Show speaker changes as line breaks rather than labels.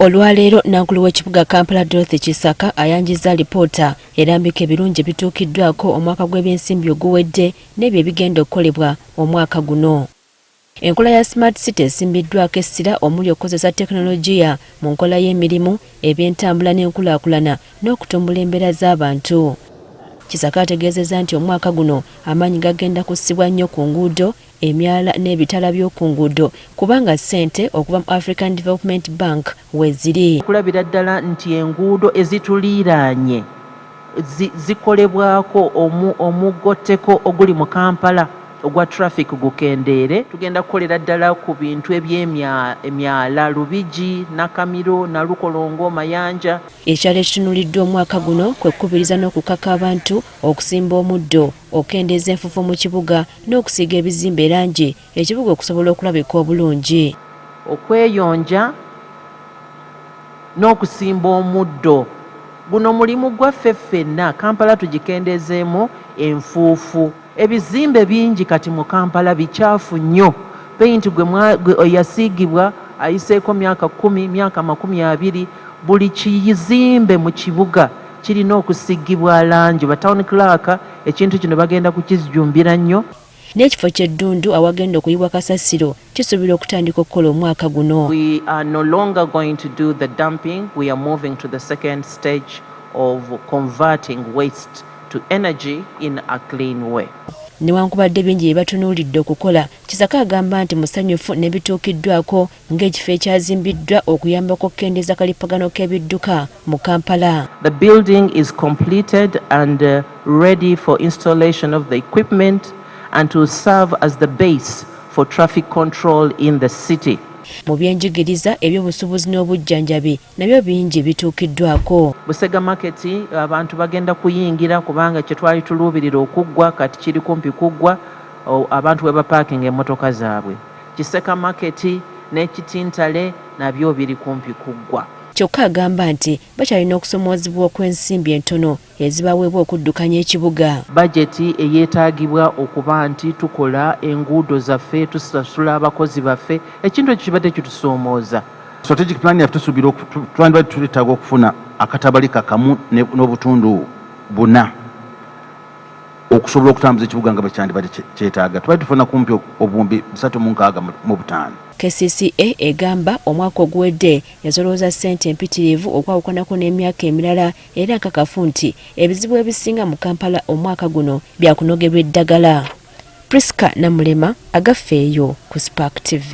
Olwaleero nankulu w'ekibuga Kampala Dorothy Kisaka ayanjiza lipoota erambika ebirungi bituukiddwako omwaka gw'ebyensimbi oguwedde n'ebyo ebigenda okukolebwa omwaka guno. Enkola ya Smart City esimbiddwako essira omuli okukozesa tekinologiya mu nkola y'emirimu, eby'entambula n'enkulaakulana n'okutumbula embeera z'abantu. Kisaka ategeezezza nti omwaka guno amaanyi gagenda kussibwa nnyo ku nguudo, emyala n'ebitala by'oku nguudo kubanga ssente okuva mu African Development Bank weeziri.
Kulabira ddala nti enguudo ezituliiraanye zikolebwako omugotteko oguli mu Kampala ogwa traffic gukendeere. Tugenda kukolera ddala ku bintu eby'emyala Lubigi, Nakamiro, Nalukolongo, Mayanja.
Ekyalo ekitunuliddwa omwaka guno kwe kukubiriza n'okukaka abantu okusimba omuddo, okendeeza enfufu mu kibuga n'okusiiga ebizimbe erangi ekibuga okusobola okulabika obulungi.
Okweyonja n'okusimba omuddo. Guno mulimu gwaffe ffenna. Kampala tugikendeezeemu enfuufu. Ebizimbe bingi kati mu Kampala bikyafu nnyo. Paint gwe yasiigibwa ayiseeko myaka 10, myaka 20. Buli kizimbe mu kibuga kirina okusiigibwa langi. Ba town clerk ekintu kino bagenda kukijumbira nnyo.
N'ekifo ky'eddundu awagenda okuyibwa kasasiro kisuubirwa okutandika okukola omwaka guno.
We are no longer going to do the dumping. We are moving to the second stage of converting waste to energy in a clean way.
Newankubadde bingi bye batunuulidde okukola, Kisaka agamba nti musanyufu n'ebituukiddwako ng'ekifo ekyazimbiddwa okuyambako okukendeeza kalipagano k'ebidduka mu Kampala.
The building is completed and ready for installation of the equipment and to serve as the base for traffic control in the city.
Mu byenjigiriza eby'obusuubuzi n'obujjanjabi nabyo bingi bituukiddwako.
Busega market abantu bagenda kuyingira kubanga kye twali tuluubirira okuggwa kati kiri kumpi kuggwa, abantu we bapaakinga emmotoka zaabwe. Kiseka market n'ekitintale nabyo biri kumpi kuggwa.
Kyokka agamba nti bakyalina okusomoozebwa okw'ensimbi entono ezibaweebwa okuddukanya ekibuga.
Bajeti eyeetaagibwa okuba nti tukola enguudo zaffe, tusasula abakozi baffe, ekintu ekyo kibadde kitusoomooza.
Strategic plan yaffe tusuubira twandibadde tuletaaga okufuna akatabalika kamu n'obutundu 4 okusobola okutambuza ekibuga nga bakyandibadde kyetaaga. Tubadde tufuna kumpi obuwumbi 365.
KCCA egamba omwaka oguwedde yazolooza ssente empitirivu okwawukanako n'emyaka emirala era nkakafu nti ebizibu ebisinga mu Kampala omwaka guno byakunogerwa eddagala. Priska Namulema agaffeeyo ku Spark TV.